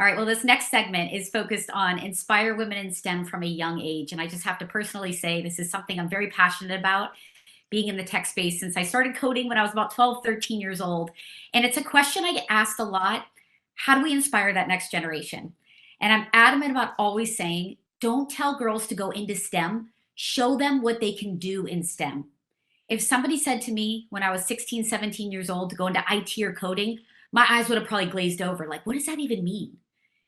All right, well, this next segment is focused on inspire women in STEM from a young age. And I just have to personally say this is something I'm very passionate about, being in the tech space since I started coding when I was about 12, 13 years old. And it's a question I get asked a lot. How do we inspire that next generation? And I'm adamant about always saying, don't tell girls to go into STEM, show them what they can do in STEM. If somebody said to me when I was 16, 17 years old to go into IT or coding, my eyes would have probably glazed over. Like, what does that even mean?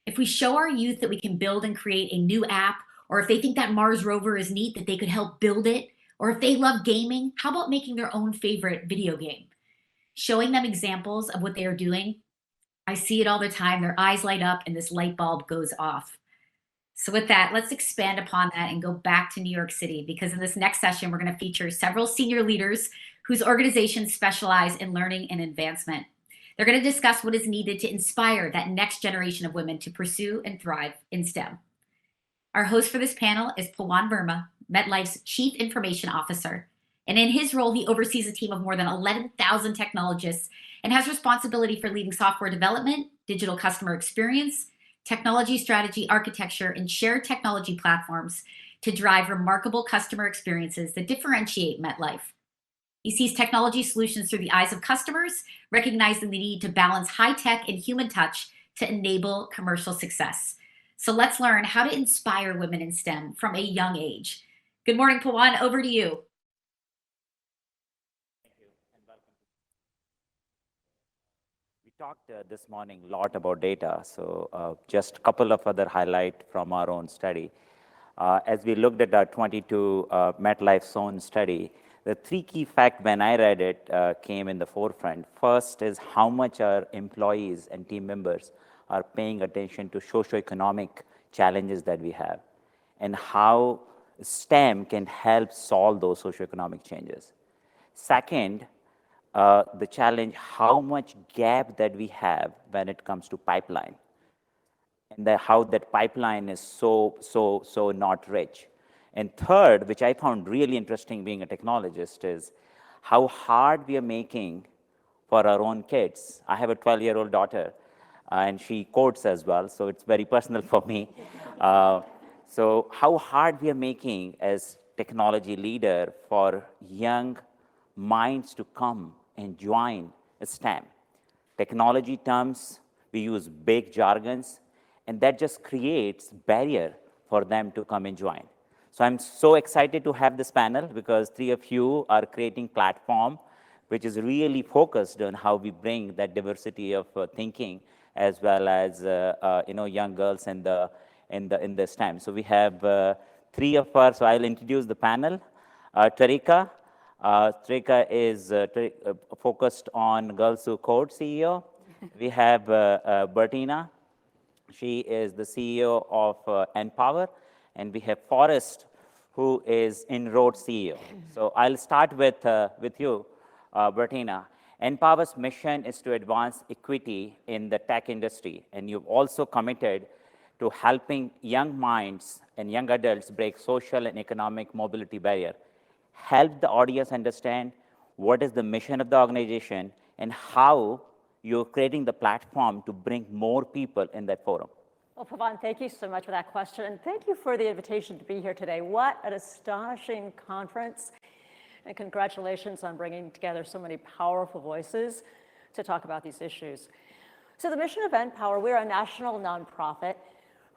If we show our youth that we can build and create a new app, or if they think that Mars rover is neat, that they could help build it, or if they love gaming, how about making their own favorite video game? Showing them examples of what they are doing. I see it all the time. Their eyes light up and this light bulb goes off. So with that, let's expand upon that and go back to New York City, because in this next session, we're going to feature several senior leaders whose organizations specialize in learning and advancement. They're going to discuss what is needed to inspire that next generation of women to pursue and thrive in STEM. Our host for this panel is Pawan Verma, MetLife's Chief Information Officer. And in his role, he oversees a team of more than 11,000 technologists and has responsibility for leading software development, digital customer experience, technology strategy, architecture, and shared technology platforms to drive remarkable customer experiences that differentiate MetLife. He sees technology solutions through the eyes of customers, recognizing the need to balance high tech and human touch to enable commercial success. So let's learn how to inspire women in STEM from a young age. Good morning, Pawan. Over to you. Thank you and welcome. We talked this morning a lot about data, so just a couple of other highlights from our own study. As we looked at our 22 MetLife's own study, the three key facts when I read it came in the forefront. First is how much our employees and team members are paying attention to socioeconomic challenges that we have and how STEM can help solve those socioeconomic changes. Second, the challenge, how much gap that we have when it comes to pipeline and how that pipeline is so not rich. And third, which I found really interesting being a technologist, is how hard we are making for our own kids. I have a 12-year-old daughter, and she codes as well, so it's very personal for me. So how hard we are making as technology leader for young minds to come and join STEM. Technology terms, we use big jargons, and that just creates barrier for them to come and join. So I'm so excited to have this panel because three of you are creating platform which is really focused on how we bring that diversity of thinking as well as young girls in the STEM. So we have three of us. So I'll introduce the panel. Tarika. Tarika is focused on Girls Who Code CEO. We have Bertina. She is the CEO of NPower. And we have Forrest, who is INROADS CEO. So I'll start with you, Bertina. NPower's mission is to advance equity in the tech industry. And you've also committed to helping young minds and young adults break social and economic mobility barrier. Help the audience understand what is the mission of the organization and how you're creating the platform to bring more people in that forum. Well, Pawan, thank you so much for that question. And thank you for the invitation to be here today. What an astonishing conference. And congratulations on bringing together so many powerful voices to talk about these issues. So the mission of NPower, we're a national nonprofit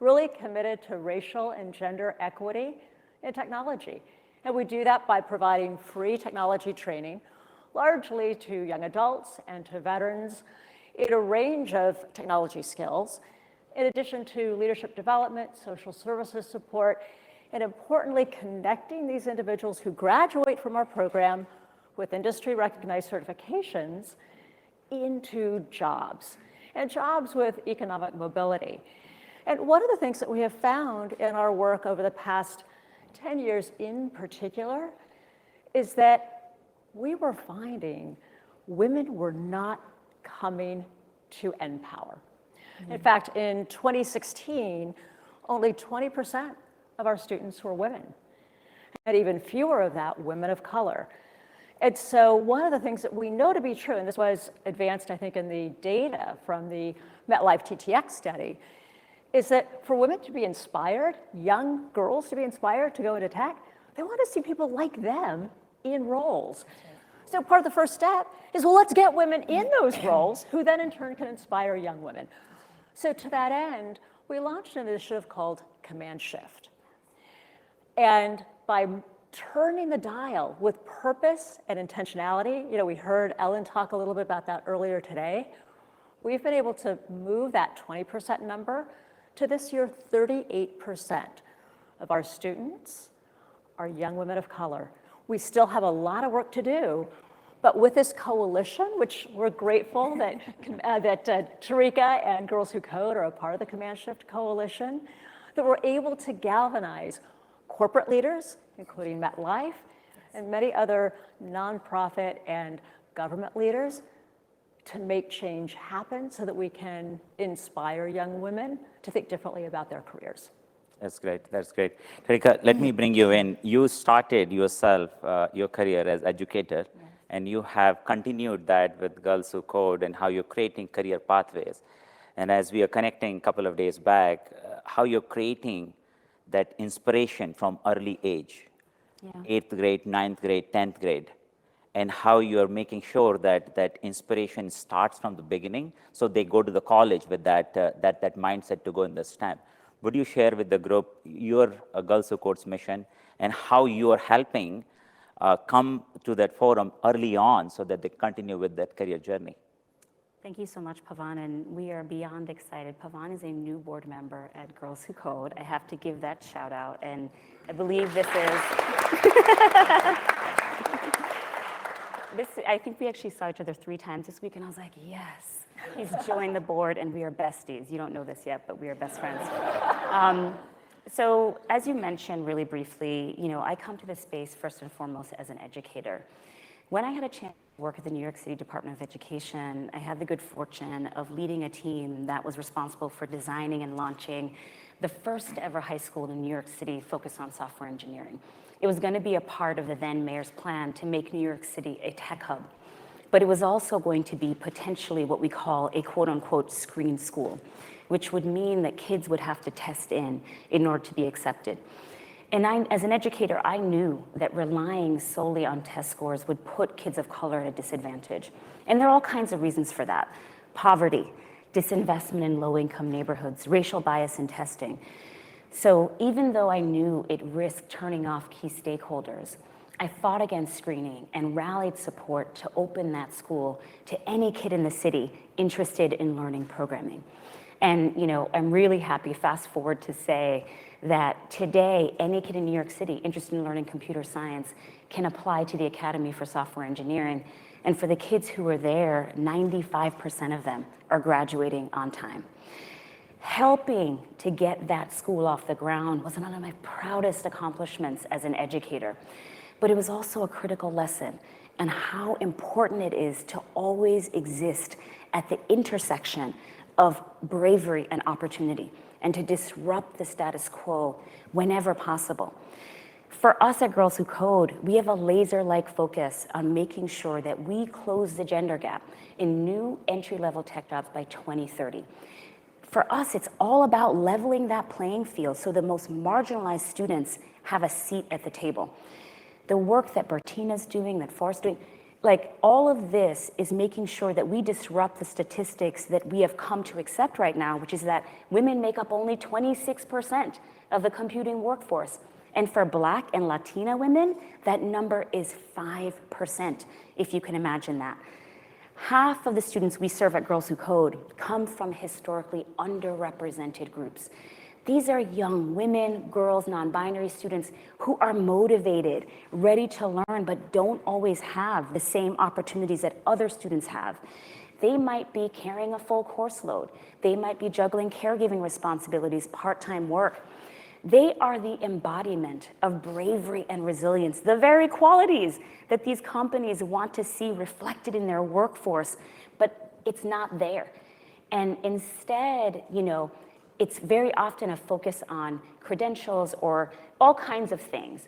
really committed to racial and gender equity in technology. And we do that by providing free technology training, largely to young adults and to veterans in a range of technology skills, in addition to leadership development, social services support, and importantly, connecting these individuals who graduate from our program with industry-recognized certifications into jobs, and jobs with economic mobility. And one of the things that we have found in our work over the past 10 years in particular is that we were finding women were not coming to NPower. In fact, in 2016, only 20% of our students were women, and even fewer of that women of color. And so one of the things that we know to be true, and this was advanced, I think, in the data from the MetLife TTX study, is that for women to be inspired, young girls to be inspired to go into tech, they want to see people like them in roles. So part of the first step is, well, let's get women in those roles who then in turn can inspire young women. So to that end, we launched an initiative called Command Shift. And by turning the dial with purpose and intentionality, we heard Ellen talk a little bit about that earlier today, we've been able to move that 20% number to this year 38% of our students are young women of color. We still have a lot of work to do, but with this coalition, which we're grateful that, Tarika and Girls Who Code are a part of the Command Shift Coalition, that we're able to galvanize corporate leaders, including MetLife, and many other nonprofit and government leaders to make change happen so that we can inspire young women to think differently about their careers. That's great. That's great. Tarika, let me bring you in. You started yourself, your career as educator, and you have continued that with Girls Who Code and how you're creating career pathways. And as we are connecting a couple of days back, how you're creating that inspiration from early age, 8th grade, 9th grade, 10th grade, and how you're making sure that that inspiration starts from the beginning, so they go to the college with that mindset to go in the STEM. Would you share with the group your Girls Who Code's mission and how you are helping come to that forum early on so that they continue with that career journey? Thank you so much, Pawan, and we are beyond excited. Pawan is a new board member at Girls Who Code. I have to give that shout out, and I believe this is, I think we actually saw each other 3 times this week, and I was like, yes, he's joined the board, and we are besties. You don't know this yet, but we are best friends. So as you mentioned really briefly, I come to this space first and foremost as an educator. When I had a chance to work at the New York City Department of Education, I had the good fortune of leading a team that was responsible for designing and launching the first ever high school in New York City focused on software engineering. It was going to be a part of the then mayor's plan to make New York City a tech hub, but it was also going to be potentially what we call a quote unquote screen school, which would mean that kids would have to test in order to be accepted. And as an educator, I knew that relying solely on test scores would put kids of color at a disadvantage. And there are all kinds of reasons for that. Poverty, disinvestment in low-income neighborhoods, racial bias in testing. So even though I knew it risked turning off key stakeholders, I fought against screening and rallied support to open that school to any kid in the city interested in learning programming. And I'm really happy, fast forward, to say that today, any kid in New York City interested in learning computer science can apply to the Academy for Software Engineering. And for the kids who are there, 95% of them are graduating on time. Helping to get that school off the ground was one of my proudest accomplishments as an educator. But it was also a critical lesson on how important it is to always exist at the intersection of bravery and opportunity, and to disrupt the status quo whenever possible. For us at Girls Who Code, we have a laser-like focus on making sure that we close the gender gap in new entry-level tech jobs by 2030. For us, it's all about leveling that playing field so the most marginalized students have a seat at the table. The work that Bertina's doing, that Forrest's doing, all of this is making sure that we disrupt the statistics that we have come to accept right now, which is that women make up only 26% of the computing workforce. And for Black and Latina women, that number is 5%, if you can imagine that. Half of the students we serve at Girls Who Code come from historically underrepresented groups. These are young women, girls, non-binary students who are motivated, ready to learn, but don't always have the same opportunities that other students have. They might be carrying a full course load. They might be juggling caregiving responsibilities, part-time work. They are the embodiment of bravery and resilience, the very qualities that these companies want to see reflected in their workforce, but it's not there. And instead, it's very often a focus on credentials or all kinds of things.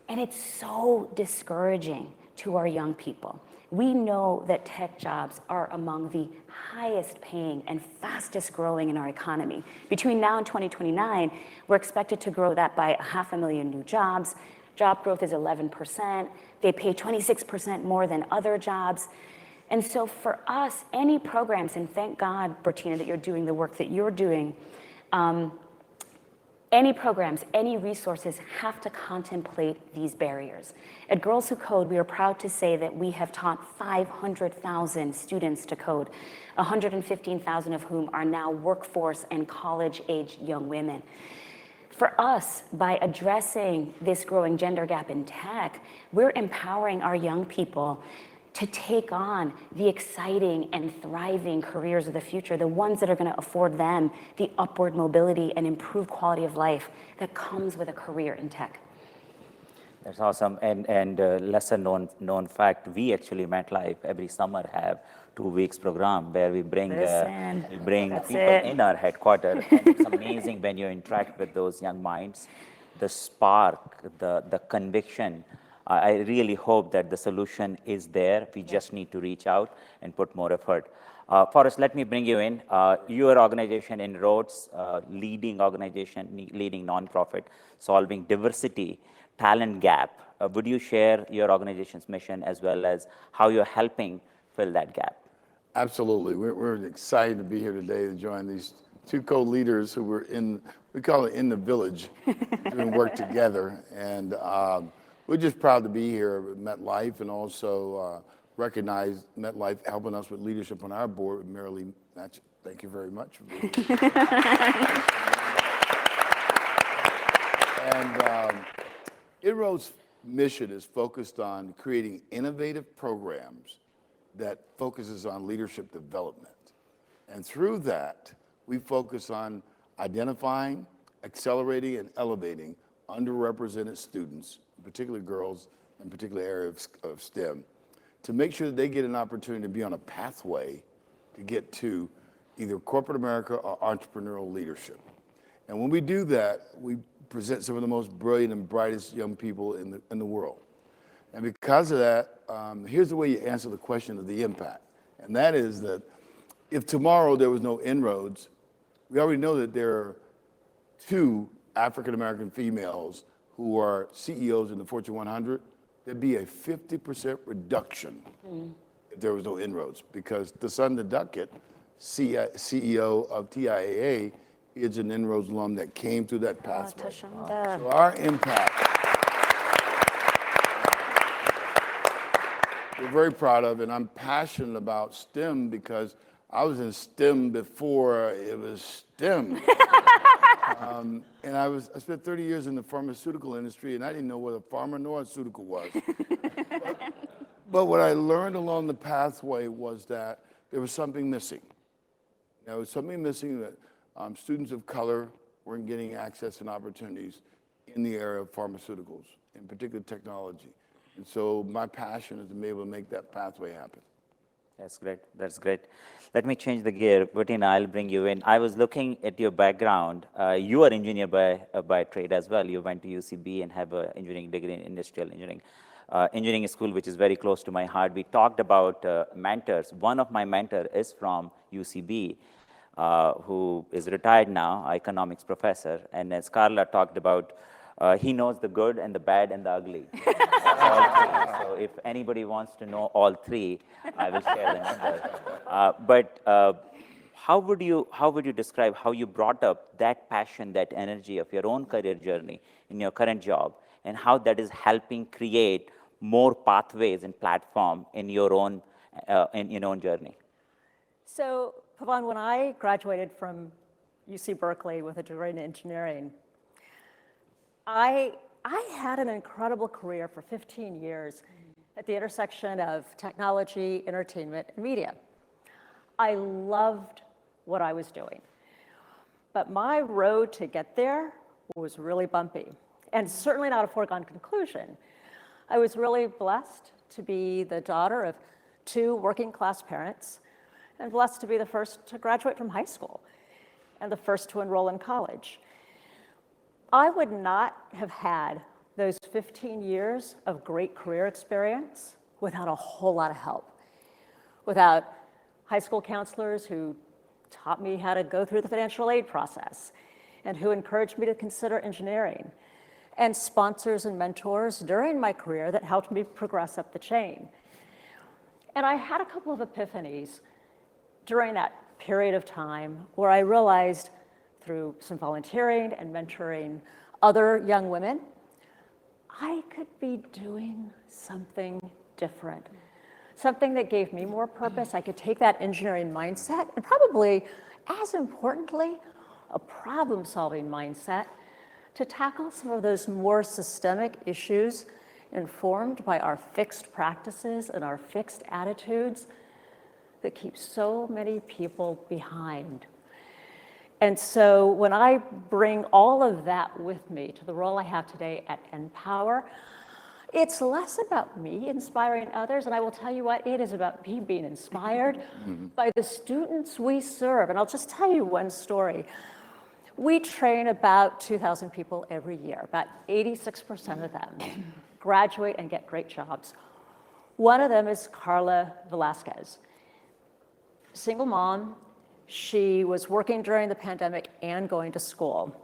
And it's so discouraging to our young people. We know that tech jobs are among the highest paying and fastest growing in our economy. Between now and 2029, we're expected to grow that by 500,000 new jobs. Job growth is 11%. They pay 26% more than other jobs. And so for us, any programs, and thank God, Bertina, that you're doing the work that you're doing, any programs, any resources have to contemplate these barriers. At Girls Who Code, we are proud to say that we have taught 500,000 students to code, 115,000 of whom are now workforce and college-aged young women. For us, by addressing this growing gender gap in tech, we're empowering our young people to take on the exciting and thriving careers of the future, the ones that are going to afford them the upward mobility and improved quality of life that comes with a career in tech. That's awesome. And lesser known fact, we actually MetLife every summer have 2 weeks program where we bring people in our headquarters. And it's amazing when you interact with those young minds, the spark, the conviction. I really hope that the solution is there. We just need to reach out and put more effort. Forrest, let me bring you in. Your organization, INROADS, leading organization, leading nonprofit, solving diversity, talent gap. Would you share your organization's mission as well as how you're helping fill that gap? Absolutely. We're excited to be here today to join these two co-leaders who were we call it in the village, doing work together. And we're just proud to be here at MetLife and also recognize MetLife helping us with leadership on our board with Marilee Matchett. Thank you very much. And INROADS' mission is focused on creating innovative programs that focuses on leadership development. And through that, we focus on identifying, accelerating, and elevating underrepresented students, particularly girls in particular areas of STEM, to make sure that they get an opportunity to be on a pathway to get to either corporate America or entrepreneurial leadership. And when we do that, we present some of the most brilliant and brightest young people in the world. And because of that, here's the way you answer the question of the impact. And that is that if tomorrow there was no INROADS, we already know that there are 2 African-American females who are CEOs in the Fortune 100. There'd be a 50% reduction if there was no INROADS, because Thasunda Duckett, CEO of TIAA, is an INROADS alum that came through that pathway. So our impact, we're very proud of, and I'm passionate about STEM because I was in STEM before it was STEM. And I spent 30 years in the pharmaceutical industry, and I didn't know what a pharmaceutical was. But what I learned along the pathway was that there was something missing. There was something missing that students of color weren't getting access and opportunities in the area of pharmaceuticals, in particular technology. And so my passion is to be able to make that pathway happen. That's great. That's great. Let me change the gear. Bertina, I'll bring you in. I was looking at your background. You are engineer by trade as well. You went to UCB and have an engineering degree in industrial engineering. Engineering school, which is very close to my heart. We talked about mentors. One of my mentors is from UCB, who is retired now, economics professor. And as Carla talked about, he knows the good and the bad and the ugly. So if anybody wants to know all 3, I will share the number. But how would you describe how you brought up that passion, that energy of your own career journey in your current job, and how that is helping create more pathways and platform in your own journey? So, Pawan, when I graduated from UC Berkeley with a degree in engineering, I had an incredible career for 15 years at the intersection of technology, entertainment, and media. I loved what I was doing. But my road to get there was really bumpy, and certainly not a foregone conclusion. I was really blessed to be the daughter of 2 working-class parents, and blessed to be the first to graduate from high school and the first to enroll in college. I would not have had those 15 years of great career experience without a whole lot of help, without high school counselors who taught me how to go through the financial aid process and who encouraged me to consider engineering, and sponsors and mentors during my career that helped me progress up the chain. And I had a couple of epiphanies during that period of time where I realized through some volunteering and mentoring other young women, I could be doing something different, something that gave me more purpose. I could take that engineering mindset and probably, as importantly, a problem-solving mindset to tackle some of those more systemic issues informed by our fixed practices and our fixed attitudes that keep so many people behind. And so when I bring all of that with me to the role I have today at NPower, it's less about me inspiring others, and I will tell you what, it is about me being inspired by the students we serve. And I'll just tell you one story. We train about 2,000 people every year. About 86% of them graduate and get great jobs. One of them is Carla Velasquez, single mom. She was working during the pandemic and going to school.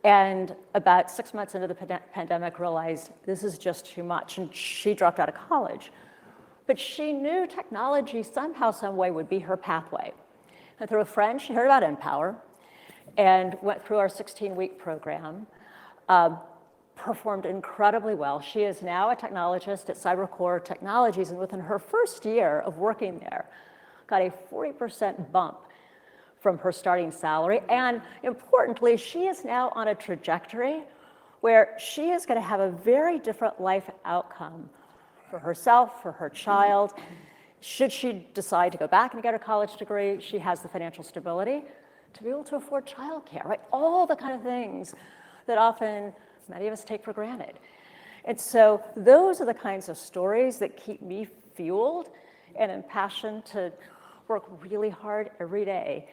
And about 6 months into the pandemic, realized this is just too much, and she dropped out of college. But she knew technology somehow, some way would be her pathway. And through a friend, she heard about NPower and went through our 16-week program, performed incredibly well. She is now a technologist at CyberCore Technologies, and within her first year of working there, got a 40% bump from her starting salary. And importantly, she is now on a trajectory where she is going to have a very different life outcome for herself, for her child. Should she decide to go back and get her college degree, she has the financial stability to be able to afford childcare, right? All the kind of things that often many of us take for granted. And so those are the kinds of stories that keep me fueled and impassioned to work really hard every day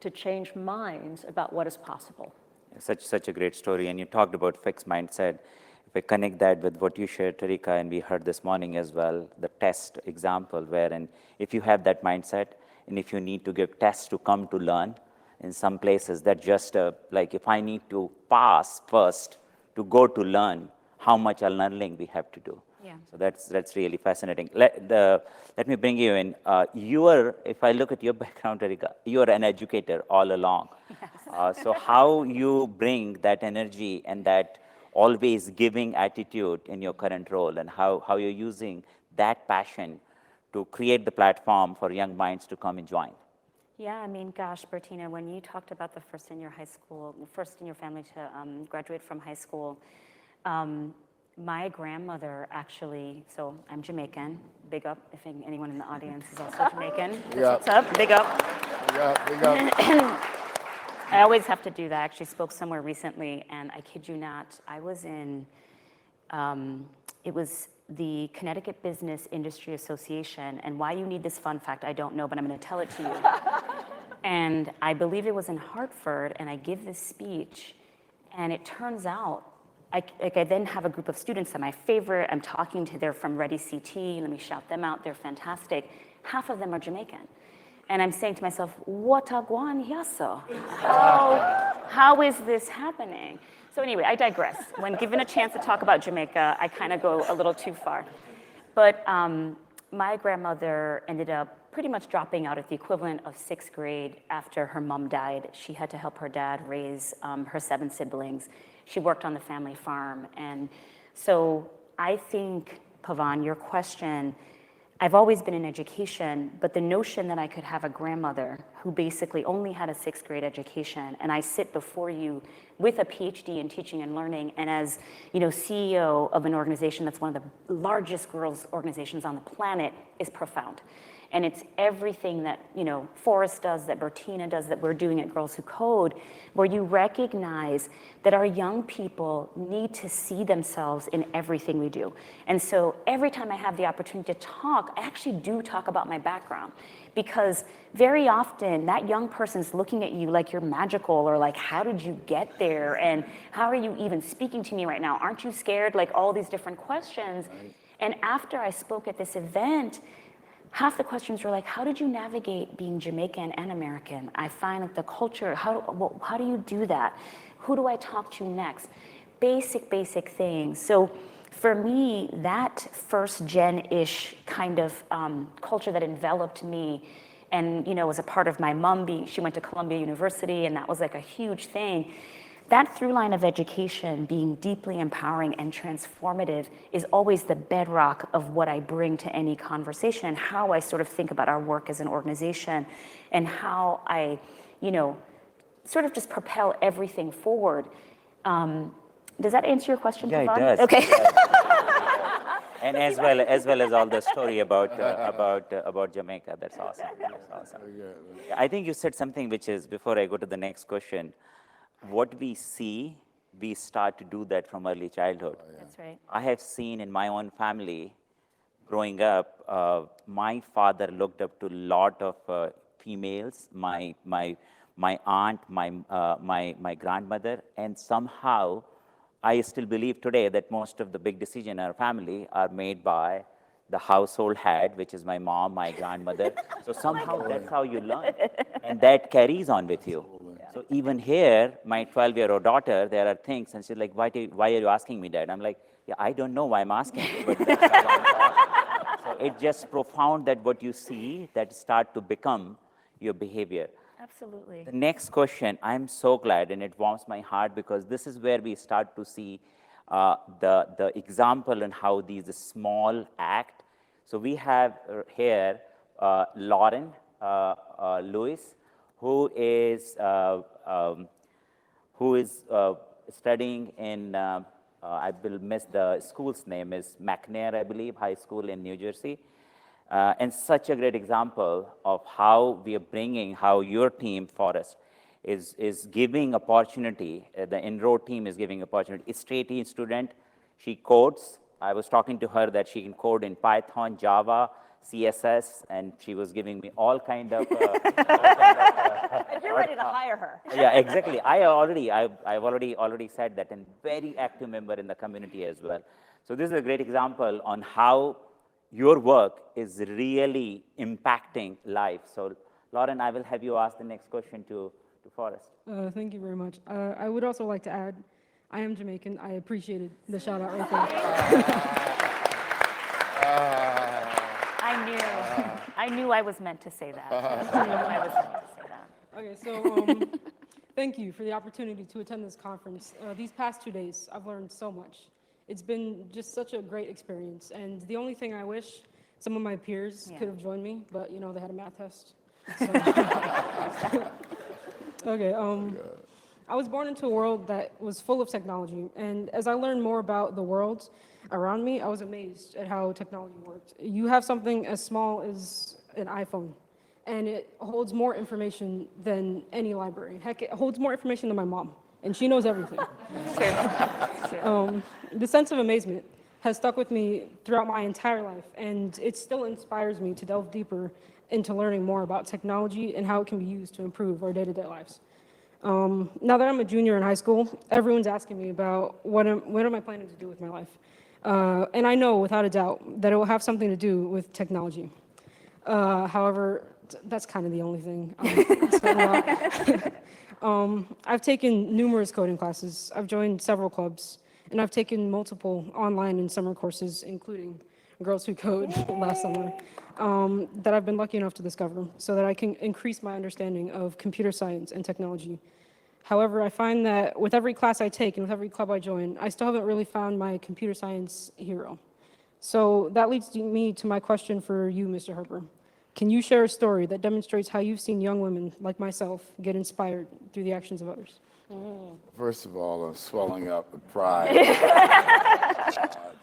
to change minds about what is possible. Such a great story. And you talked about fixed mindset. If I connect that with what you shared, Tarika, and we heard this morning as well, the test example, wherein if you have that mindset, and if you need to give tests to come to learn, in some places that just like if I need to pass first to go to learn, how much learning we have to do. Yeah. So that's really fascinating. Let me bring you in. If I look at your background, Tarika, you are an educator all along. Yes. So how you bring that energy and that always giving attitude in your current role, and how you're using that passion to create the platform for young minds to come and join. Yeah, I mean, gosh, Bertina, when you talked about the first in your family to graduate from high school, my grandmother actually, so I'm Jamaican, big up if anyone in the audience is also Jamaican. Yeah. What's up, big up. Yeah, big up. I always have to do that. I actually spoke somewhere recently, and I kid you not, I was in, it was the Connecticut Business Industry Association, and why you need this fun fact, I don't know, but I'm gonna tell it to you. And I believe it was in Hartford, and I give this speech, and it turns out, I then have a group of students that are my favorite. I'm talking to, they're from Ready CT, let me shout them out, they're fantastic. Half of them are Jamaican. And I'm saying to myself, what a guan yaso? How is this happening? So anyway, I digress. When given a chance to talk about Jamaica, I kind of go a little too far. But my grandmother ended up pretty much dropping out at the equivalent of 6th grade after her mom died. She had to help her dad raise her 7 siblings. She worked on the family farm. And so I think, Pawan, your question, I've always been in education, but the notion that I could have a grandmother who basically only had a 6th grade education, and I sit before you with a PhD in teaching and learning, and as CEO of an organization that's one of the largest girls organizations on the planet, is profound. And it's everything that Forrest does, that Bertina does, that we're doing at Girls Who Code, where you recognize that our young people need to see themselves in everything we do. And so every time I have the opportunity to talk, I actually do talk about my background, because very often that young person's looking at you like you're magical, or like, how did you get there? And how are you even speaking to me right now? Aren't you scared? Like all these different questions. Right. And after I spoke at this event, half the questions were like, how did you navigate being Jamaican and American? I find that the culture, how do you do that? Who do I talk to next? Basic things. So for me, that first gen-ish kind of culture that enveloped me and, was a part of my mom she went to Columbia University, and that was like a huge thing. That through line of education being deeply empowering and transformative is always the bedrock of what I bring to any conversation and how I sort of think about our work as an organization and how I, sort of just propel everything forward. Does that answer your question, Yeah, Pawan? it does. Okay. And as well as all the story about Jamaica. That's awesome. That's awesome. I think you said something which is, before I go to the next question, what we see, we start to do that from early childhood. That's right. I have seen in my own family, growing up, my father looked up to a lot of females, my aunt, my grandmother, and somehow I still believe today that most of the big decisions in our family are made by the household head, which is my mom, my grandmother. So somehow that's how you learn, and that carries on with you. So even here, my 12-year-old daughter, there are things, and she's like, why are you asking me that? I'm like, yeah, I don't know why I'm asking you, but that's how I'm taught. So it's just profound that what you see, that start to become your behavior. Absolutely. The next question, I'm so glad, and it warms my heart, because this is where we start to see the example and how these small act. So we have here Lauren Lewis, who is studying in, I will miss the school's name, is McNair, I believe, High School in New Jersey. And such a great example of how we are bringing, how your team, Forrest, is giving opportunity. The INROADS team is giving opportunity. A straight A student, she codes. I was talking to her that she can code in Python, Java, CSS, and she was giving me all kind of. And you're ready to hire her. Yeah, exactly. I've already said that, and very active member in the community as well. So this is a great example on how your work is really impacting life. So, Lauren, I will have you ask the next question to Forrest. Thank you very much. I would also like to add, I am Jamaican. I appreciated the shout out right there. I knew I was meant to say that. I knew I was meant to say that. Okay, so thank you for the opportunity to attend this conference. These past 2 days, I've learned so much. It's been just such a great experience. And the only thing I wish some of my peers could have joined me, but they had a math test. So. Okay, I was born into a world that was full of technology. And as I learned more about the world around me, I was amazed at how technology worked. You have something as small as an iPhone, and it holds more information than any library. Heck, it holds more information than my mom, and she knows everything. The sense of amazement has stuck with me throughout my entire life, and it still inspires me to delve deeper into learning more about technology and how it can be used to improve our day-to-day lives. Now that I'm a junior in high school, everyone's asking me about what am I planning to do with my life. And I know without a doubt that it will have something to do with technology. However, that's kind of the only thing. I've taken numerous coding classes. I've joined several clubs, and I've taken multiple online and summer courses, including Girls Who Code last summer, that I've been lucky enough to discover so that I can increase my understanding of computer science and technology. However, I find that with every class I take and with every club I join, I still haven't really found my computer science hero. So that leads me to my question for you, Mr. Harper. Can you share a story that demonstrates how you've seen young women like myself get inspired through the actions of others? First of all, I'm swelling up with pride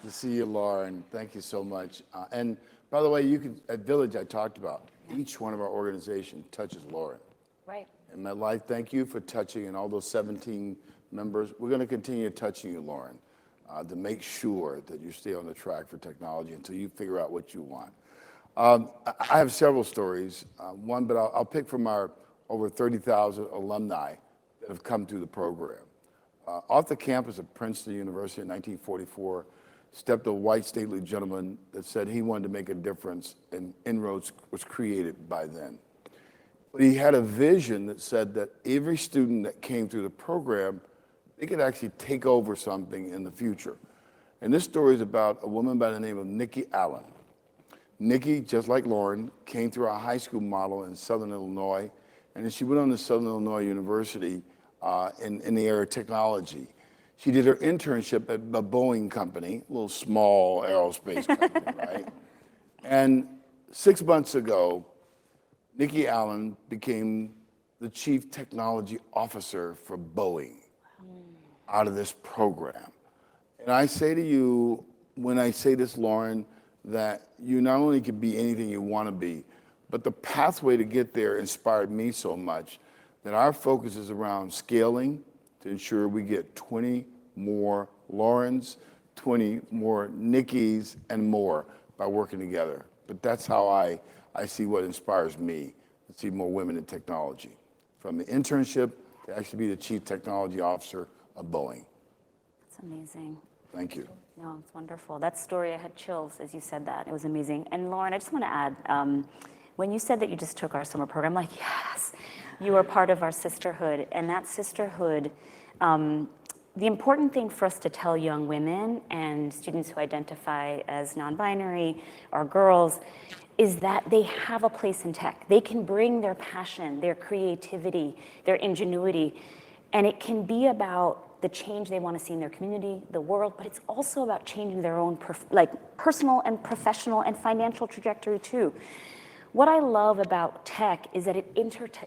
to see you, Lauren. Thank you so much. And by the way, at Village I talked about, each one of our organizations touches Lauren. Right. And MetLife, thank you for touching, and all those 17 members. We're going to continue touching you, Lauren, to make sure that you stay on the track for technology until you figure out what you want. I have several stories. One, but I'll pick from our over 30,000 alumni that have come through the program. Off the campus of Princeton University in 1944, stepped a white stately gentleman that said he wanted to make a difference, and INROADS was created by then. But he had a vision that said that every student that came through the program, they could actually take over something in the future. And this story is about a woman by the name of Nikki Allen. Nikki, just like Lauren, came through our high school model in Southern Illinois, and then she went on to Southern Illinois University in the area of technology. She did her internship at a Boeing company, a little small aerospace company, right? And 6 months ago, Nikki Allen became the chief technology officer for Boeing out of this program. And I say to you, when I say this, Lauren, that you not only can be anything you want to be, but the pathway to get there inspired me so much that our focus is around scaling to ensure we get 20 more Laurens, 20 more Nikkis, and more by working together. But that's how I see what inspires me, to see more women in technology. From the internship to actually be the chief technology officer of Boeing. That's amazing. Thank you. No, it's wonderful. That story, I had chills as you said that. It was amazing. And Lauren, I just want to add, when you said that you just took our summer program, I'm like, yes, you are part of our sisterhood. And that sisterhood, the important thing for us to tell young women and students who identify as non-binary or girls is that they have a place in tech. They can bring their passion, their creativity, their ingenuity, and it can be about the change they want to see in their community, the world, but it's also about changing their own personal and professional and financial trajectory too. What I love about tech is that it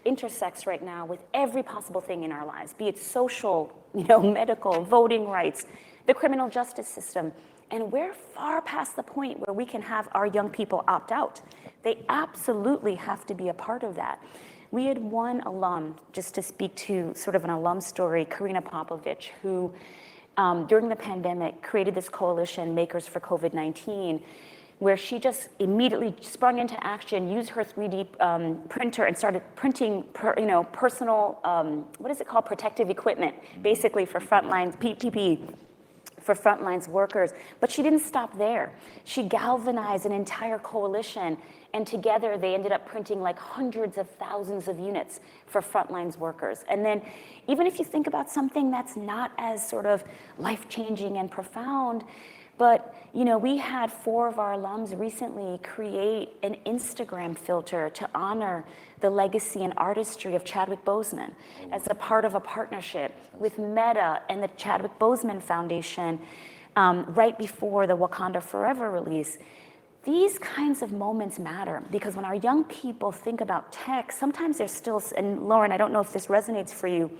intersects right now with every possible thing in our lives, be it social, medical, voting rights, the criminal justice system. And we're far past the point where we can have our young people opt out. They absolutely have to be a part of that. We had one alum, just to speak to sort of an alum story, Karina Popovich, who during the pandemic created this coalition, Makers for COVID-19, where she just immediately sprung into action, used her 3D printer and started printing personal, what is it called, protective equipment, basically for frontline PPE, for frontlines workers. But she didn't stop there. She galvanized an entire coalition, and together they ended up printing like hundreds of thousands of units for frontlines workers. And then even if you think about something that's not as sort of life-changing and profound, but we had 4 of our alums recently create an Instagram filter to honor the legacy and artistry of Chadwick Boseman as a part of a partnership with Meta and the Chadwick Boseman Foundation right before the Wakanda Forever release. These kinds of moments matter because when our young people think about tech, sometimes they're still, and Lauren, I don't know if this resonates for you,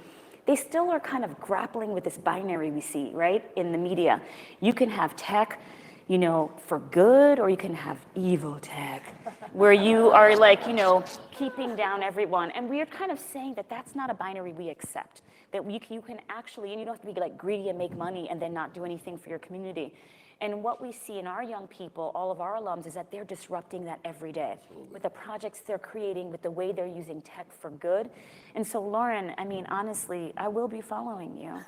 they still are kind of grappling with this binary we see, right, in the media. You can have tech, for good, or you can have evil tech, where you are keeping down everyone. And we are kind of saying that that's not a binary we accept, that you can actually, and you don't have to be greedy and make money and then not do anything for your community. And what we see in our young people, all of our alums, is that they're disrupting that every day with the projects they're creating, with the way they're using tech for good. And so, Lauren, honestly, I will be following you.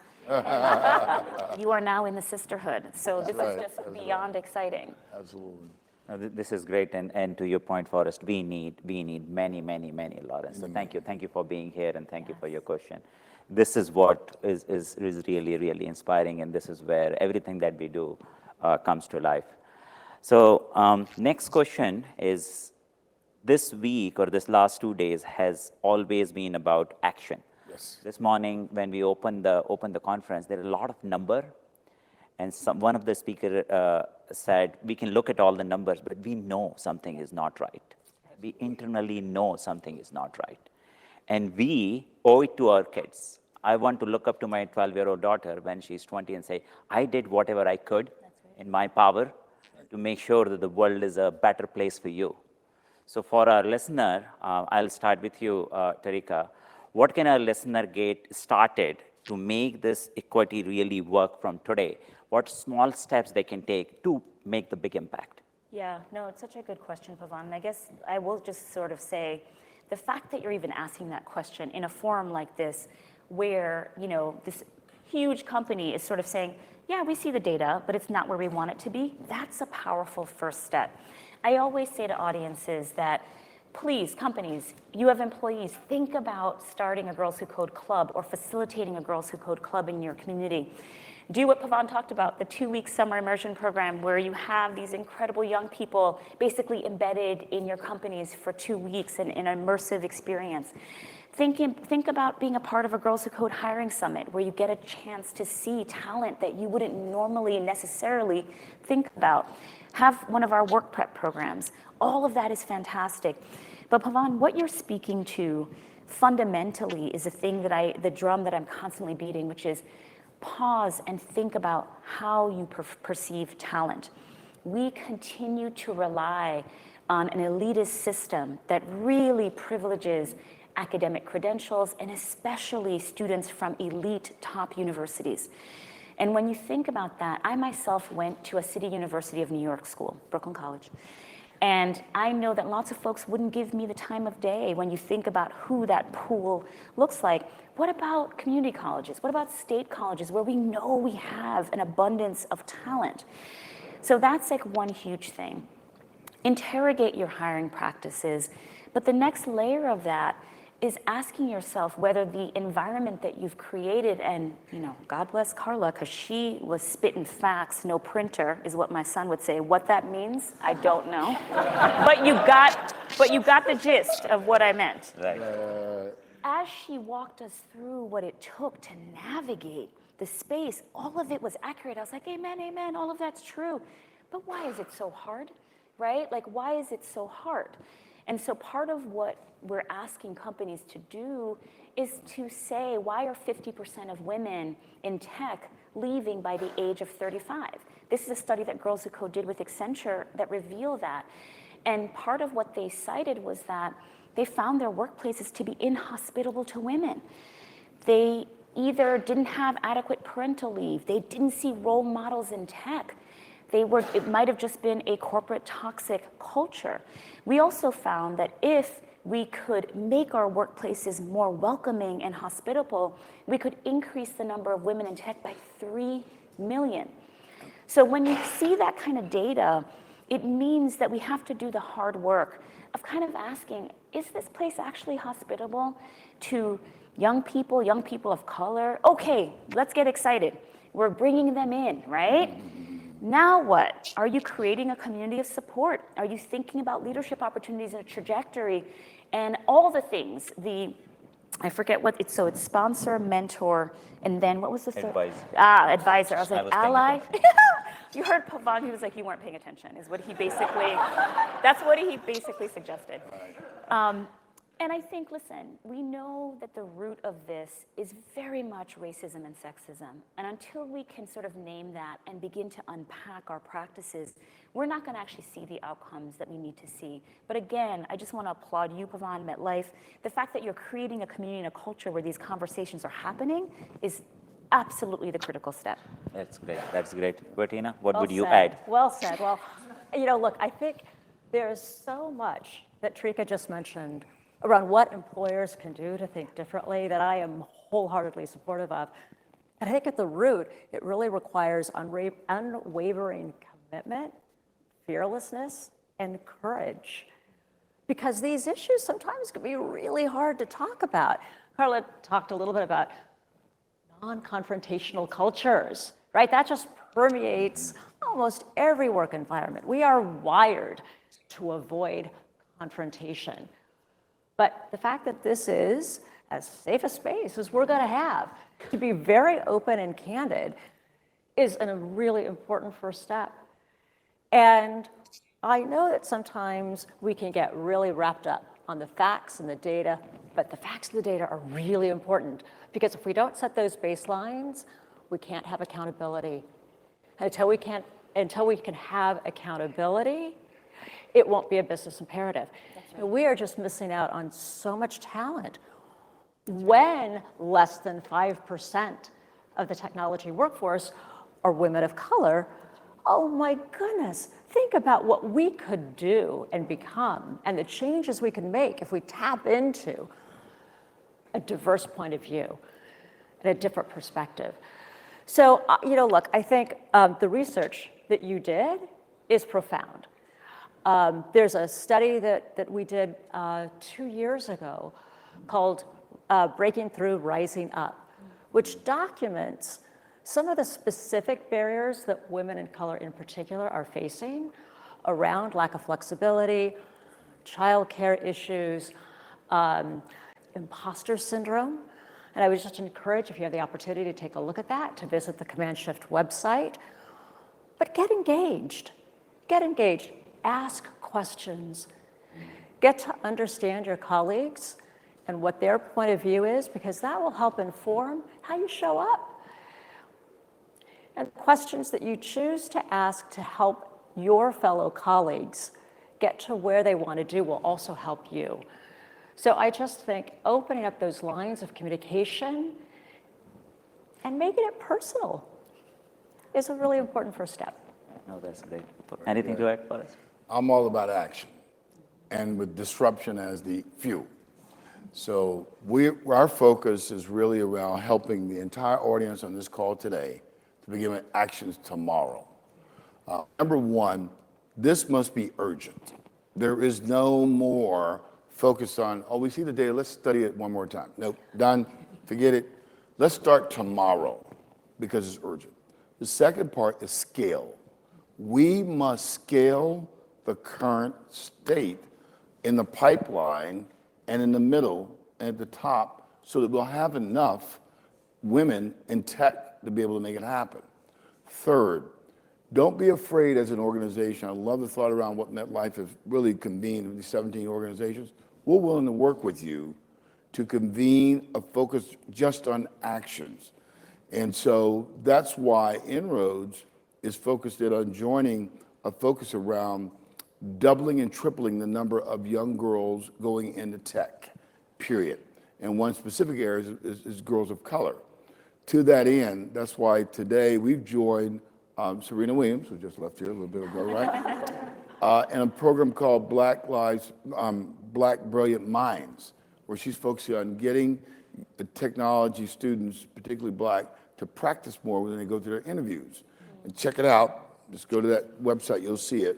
You are now in the sisterhood. So this is just beyond exciting. Absolutely. This is great, and to your point, Forrest, we need many, many, many Lawrence. So thank you for being here, and thank you for your question. This is what is really, really inspiring, and this is where everything that we do comes to life. So next question is, this week or this last 2 days has always been about action. Yes. This morning when we opened the conference, there are a lot of number, and one of the speakers said, we can look at all the numbers, but we know something is not right. We internally know something is not right. And we owe it to our kids. I want to look up to my 12-year-old daughter when she's 20 and say, I did whatever I could in my power to make sure that the world is a better place for you. So for our listener, I'll start with you, Tarika. What can our listener get started to make this equity really work from today? What small steps they can take to make the big impact? Yeah, no, it's such a good question, Pawan. And I guess I will just sort of say, the fact that you're even asking that question in a forum like this, where, this huge company is sort of saying, yeah, we see the data, but it's not where we want it to be, that's a powerful first step. I always say to audiences that, please, companies, you have employees, think about starting a Girls Who Code club or facilitating a Girls Who Code club in your community. Do what Pawan talked about, the 2-week summer immersion program where you have these incredible young people basically embedded in your companies for 2 weeks in an immersive experience. Think about being a part of a Girls Who Code hiring summit where you get a chance to see talent that you wouldn't normally necessarily think about. Have one of our work prep programs. All of that is fantastic. But Pawan, what you're speaking to fundamentally is the drum that I'm constantly beating, which is pause and think about how you perceive talent. We continue to rely on an elitist system that really privileges academic credentials and especially students from elite top universities. And when you think about that, I myself went to a City University of New York school, Brooklyn College. And I know that lots of folks wouldn't give me the time of day when you think about who that pool looks like. What about community colleges? What about state colleges where we know we have an abundance of talent? So that's like one huge thing. Interrogate your hiring practices. But the next layer of that is asking yourself whether the environment that you've created, and God bless Carla, because she was spitting facts, no printer, is what my son would say. What that means, I don't know. but you got the gist of what I meant. Right. As she walked us through what it took to navigate the space, all of it was accurate. I was like, amen, amen, all of that's true. But why is it so hard, right? Like, why is it so hard? And so part of what we're asking companies to do is to say, why are 50% of women in tech leaving by the age of 35? This is a study that Girls Who Code did with Accenture that revealed that. And part of what they cited was that they found their workplaces to be inhospitable to women. They either didn't have adequate parental leave, they didn't see role models in tech. It might have just been a corporate toxic culture. We also found that if we could make our workplaces more welcoming and hospitable, we could increase the number of women in tech by 3 million. So when you see that kind of data, it means that we have to do the hard work of kind of asking, is this place actually hospitable to young people of color? Okay, let's get excited. We're bringing them in, right? Now what? Are you creating a community of support? Are you thinking about leadership opportunities and a trajectory and all the things? I forget what it's, so it's sponsor, mentor, and then what was the third? Advisor. Advisor. I was like, paying ally? attention. You heard Pawan, he was like, you weren't paying attention, is what he basically, that's what he basically suggested. And I think, listen, we know that the root of this is very much racism and sexism. And until we can sort of name that and begin to unpack our practices, we're not going to actually see the outcomes that we need to see. But again, I just want to applaud you, Pawan, MetLife. The fact that you're creating a community and a culture where these conversations are happening is absolutely the critical step. That's great. That's great. Bertina, what Well would you said. add? Well said. Well, look, I think there's so much that Tarika just mentioned around what employers can do to think differently that I am wholeheartedly supportive of. And I think at the root, it really requires unwavering commitment, fearlessness, and courage. Because these issues sometimes can be really hard to talk about. Carla talked a little bit about non-confrontational cultures, right? That just permeates almost every work environment. We are wired to avoid confrontation. But the fact that this is as safe a space as we're going to have to be very open and candid is a really important first step. And I know that sometimes we can get really wrapped up on the facts and the data, but the facts and the data are really important because if we don't set those baselines, we can't have accountability. Until we can have accountability, it won't be a business imperative. Right. We are just missing out on so much talent when less than 5% of the technology workforce are women of color. Oh my goodness, think about what we could do and become and the changes we can make if we tap into a diverse point of view and a different perspective. So, look, I think the research that you did is profound. There's a study that we did 2 years ago called Breaking Through, Rising Up, which documents some of the specific barriers that women of color in particular are facing around lack of flexibility, childcare issues, imposter syndrome. And I would just encourage, if you have the opportunity to take a look at that, to visit the Command Shift website. But get engaged, ask questions, get to understand your colleagues and what their point of view is, because that will help inform how you show up. And questions that you choose to ask to help your fellow colleagues get to where they want to do will also help you. So I just think opening up those lines of communication and making it personal is a really important first step. No, that's great. Anything to add, Boris? I'm all about action, and with disruption as the fuel. So our focus is really around helping the entire audience on this call today to begin with actions tomorrow. Number one, this must be urgent. There is no more focus on, oh, we see the data, let's study it one more time. Nope, done, forget it. Let's start tomorrow because it's urgent. The second part is scale. We must scale the current state in the pipeline and in the middle and at the top so that we'll have enough women in tech to be able to make it happen. Third, don't be afraid as an organization. I love the thought around what MetLife has really convened with these 17 organizations. We're willing to work with you to convene a focus just on actions. And so that's why INROADS is focused in on joining a focus around doubling and tripling the number of young girls going into tech, period. And one specific area is girls of color. To that end, that's why today we've joined Serena Williams, who just left here a little bit ago, right? In a program called Black Brilliant Minds, where she's focusing on getting the technology students, particularly Black, to practice more when they go through their interviews. And check it out. Just go to that website, you'll see it.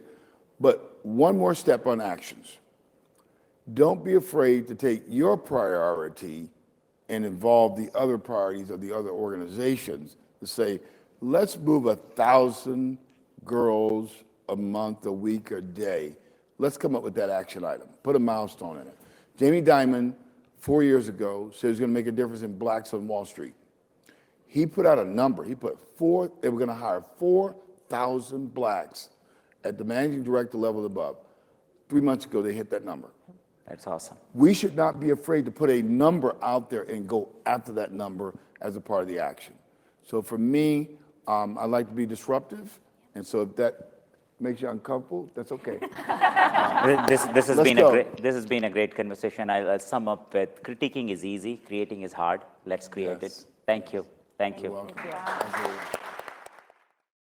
But one more step on actions. Don't be afraid to take your priority and involve the other priorities of the other organizations to say, let's move 1,000 girls a month, a week, a day. Let's come up with that action item. Put a milestone in it. Jamie Dimon, 4 years ago, said he was going to make a difference in blacks on Wall Street. He put out a number. He put they were going to hire 4,000 blacks at the managing director level above. 3 months ago, they hit that number. That's awesome. We should not be afraid to put a number out there and go after that number as a part of the action. So for me, I like to be disruptive, and so if that makes you uncomfortable, that's okay. This has been a great conversation. I'll sum up with critiquing is easy, creating is hard. Let's create it. Thank you. Thank you. You're welcome. Thank you.